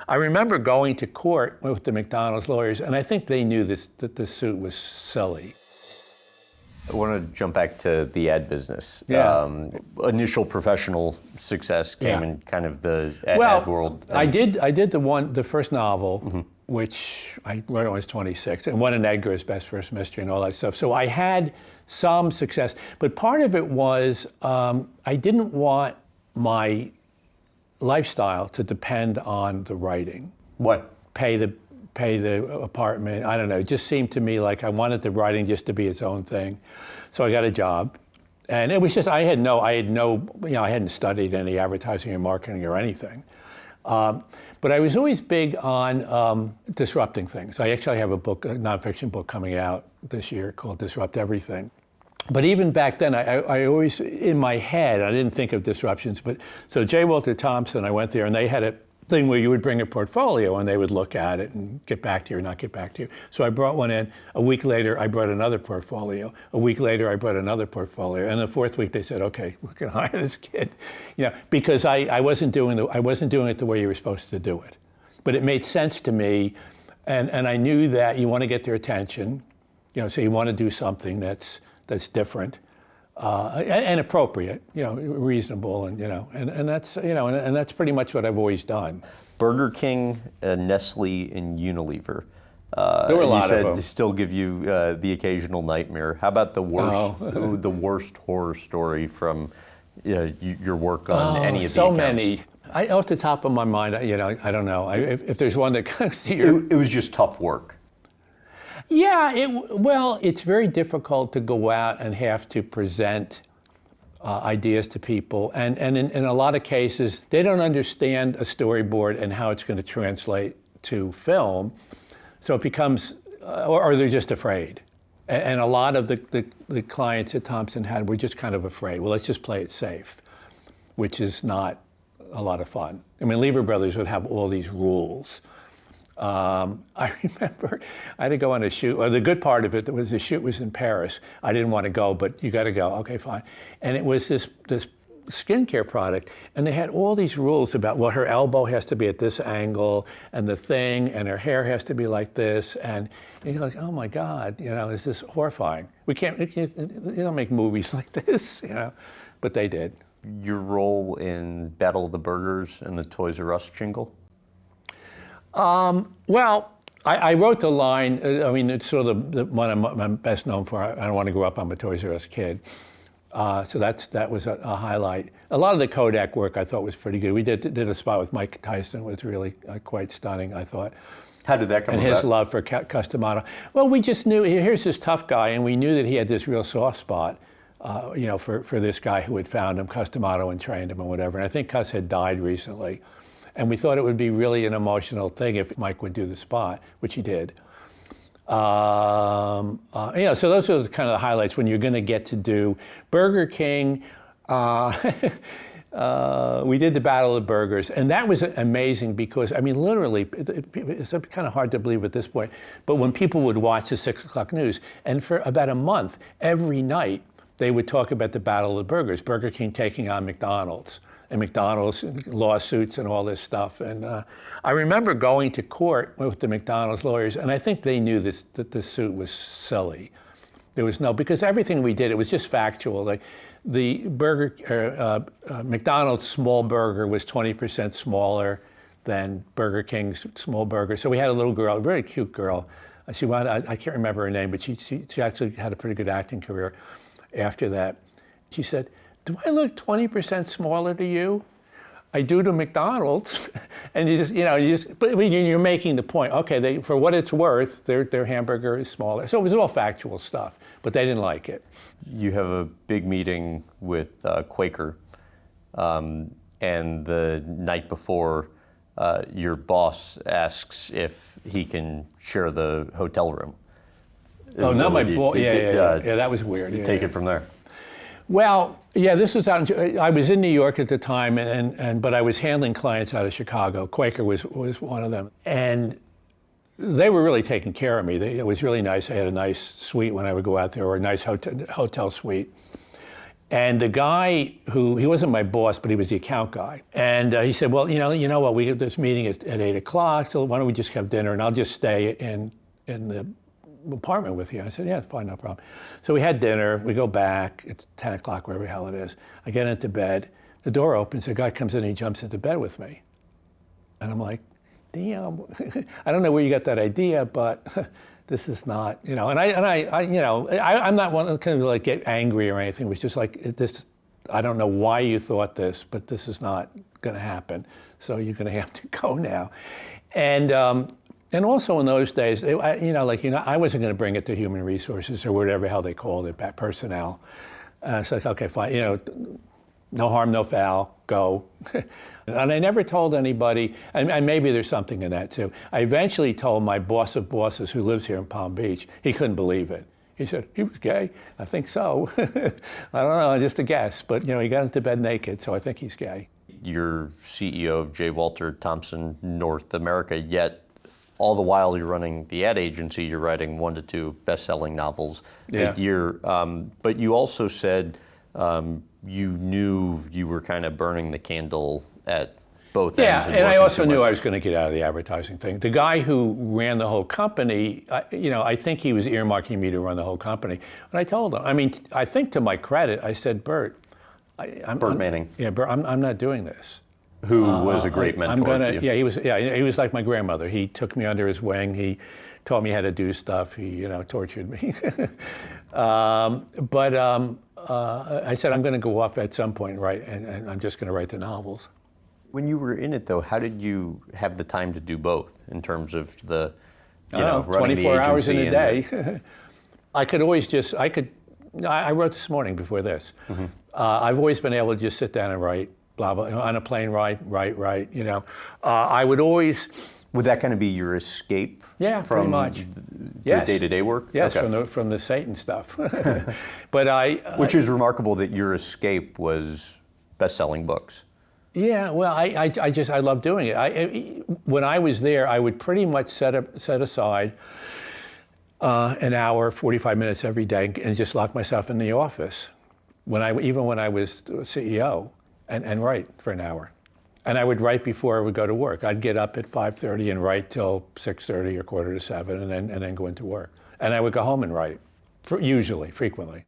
I remember going to court with the McDonald's lawyers, and I think they knew that this suit was silly. I want to jump back to the ad business. Yeah. Initial professional success came in kind of the ad world. I did the first novel, which I wrote when I was 26, and won an Edgar as Best First Mystery and all that stuff. So I had some success, but part of it was I didn't want my lifestyle to depend on the writing. What? Pay the apartment. I don't know. It just seemed to me like I wanted the writing just to be its own thing. So I got a job, and it was just I hadn't studied any advertising or marketing or anything. But I was always big on disrupting things. I actually have a nonfiction book coming out this year called Disrupt Everything. But even back then, I always, in my head, I didn't think of disruptions. But so J. Walter Thompson, I went there, and they had a thing where you would bring a portfolio, and they would look at it and get back to you or not get back to you. So I brought one in. A week later, I brought another portfolio. A week later, I brought another portfolio. And the fourth week, they said, "Okay, we're going to hire this kid," because I wasn't doing it the way you were supposed to do it. But it made sense to me, and I knew that you want to get their attention, so you want to do something that's different and appropriate, reasonable, and that's pretty much what I've always done. Burger King, Nestle, and Unilever. There were a lot you said of them. Still give you the occasional nightmare. How about the worst, the worst horror story from your work on any of the so accounts? many. Off the top of my mind, I don't know. If there's one that comes to your... It was just tough work. Yeah, it's very difficult to go out and have to present ideas to people. And in a lot of cases, they don't understand a storyboard and how it's going to translate to film. So it becomes, or they're just afraid. And a lot of the clients that Thompson had were just kind of afraid. Well, let's just play it safe, which is not a lot of fun. I mean, Lever Brothers would have all these rules. I remember I had to go on a shoot, or the good part of it was the shoot was in Paris. I didn't want to go, but you got to go. Okay, fine. And it was this skincare product, and they had all these rules about, well, her elbow has to be at this angle, and and her hair has to be like this, and you're like, oh my God, this is horrifying. You don't make movies like this, but they did. Your role in Battle of the Burgers and the Toys R Us jingle? Well, I wrote the line. It's sort of the one I'm best known for. I don't want to grow up. I'm a Toys R Us kid. So that was a highlight. A lot of the Kodak work I thought was pretty good. We did a spot with Mike Tyson. It was really quite stunning, I thought. How did that come about? And his love for custom model. Well, we just knew, here's this tough guy, and we knew that he had this real soft spot, for this guy who had found him, Cus D'Amato, and trained him and whatever. And I think Cus had died recently. And we thought it would be really an emotional thing if Mike would do the spot, which he did. So those are kind of the highlights when you're going to get to do Burger King. We did the Battle of the Burgers, and that was amazing because, literally, it's kind of hard to believe at this point, but when people would watch the 6 o'clock news, and for about a month, every night, they would talk about the Battle of the Burgers, Burger King taking on McDonald's. And McDonald's lawsuits and all this stuff. And I remember going to court with the McDonald's lawyers, and I think they knew that this suit was silly. There was because everything we did, it was just factual. Like the McDonald's small burger was 20% smaller than Burger King's small burger. So we had a little girl, a very cute girl. I can't remember her name, but she actually had a pretty good acting career after that. She said, "Do I look 20% smaller to you?" "I do to McDonald's." And you're making the point. Okay, for what it's worth, their hamburger is smaller. So it was all factual stuff, but they didn't like it. You have a big meeting with Quaker, and the night before, your boss asks if he can share the hotel room. Oh, not my boss. Yeah, that was weird. Take it from there. Well, yeah, this was I was in New York at the time, but I was handling clients out of Chicago. Quaker was one of them. And they were really taking care of me. It was really nice. I had a nice suite when I would go out there, or a nice hotel suite. And the guy he wasn't my boss, but he was the account guy. And he said, well, you know what, we have this meeting at 8 o'clock, so why don't we just have dinner and I'll just stay in the apartment with you. I said, yeah, fine, no problem. So we had dinner, we go back, it's 10 o'clock, wherever the hell it is. I get into bed, the door opens, the guy comes in and he jumps into bed with me. And I'm like, damn, I don't know where you got that idea, but this is not, and I'm not one to kind of like get angry or anything. It was just like, this, I don't know why you thought this, but this is not going to happen. So you're going to have to go now. And also in those days, I wasn't going to bring it to human resources or whatever hell they called it, personnel. It's like, okay, fine, no harm, no foul, go. And I never told anybody, and maybe there's something in that too. I eventually told my boss of bosses who lives here in Palm Beach. He couldn't believe it. He said, he was gay? I think so. I don't know, just a guess. But he got into bed naked, so I think he's gay. You're CEO of J. Walter Thompson North America, yet all the while you're running the ad agency, you're writing 1 to 2 best-selling novels a year. But you also said you knew you were kind of burning the candle at both ends. Yeah, and I also knew I was going to get out of the advertising thing. The guy who ran the whole company, I think he was earmarking me to run the whole company. And I told him, I think to my credit, I said, Bert, Bert Manning. Yeah, Bert, I'm not doing this. Who was a great mentor to you. Yeah, he was like my grandmother. He took me under his wing. He taught me how to do stuff. He, tortured me. I said, I'm going to go off at some point, right, and I'm just going to write the novels. When you were in it, though, how did you have the time to do both in terms of the, running 24 hours in a and day. I wrote this morning before this. Mm-hmm. I've always been able to just sit down and write, blah, blah, on a plane, write. I would always... Would that kind of be your escape? Yeah, from pretty much. Your day-to-day work? Yes, okay. from the Satan stuff. But which is remarkable that your escape was best-selling books. Yeah, well, I love doing it. When I was there, I would pretty much set aside an hour, 45 minutes every day, and just lock myself in the office. Even when I was CEO, and write for an hour. And I would write before I would go to work. I'd get up at 5:30 and write till 6:30 or 6:45, and then go into work. And I would go home and write, frequently.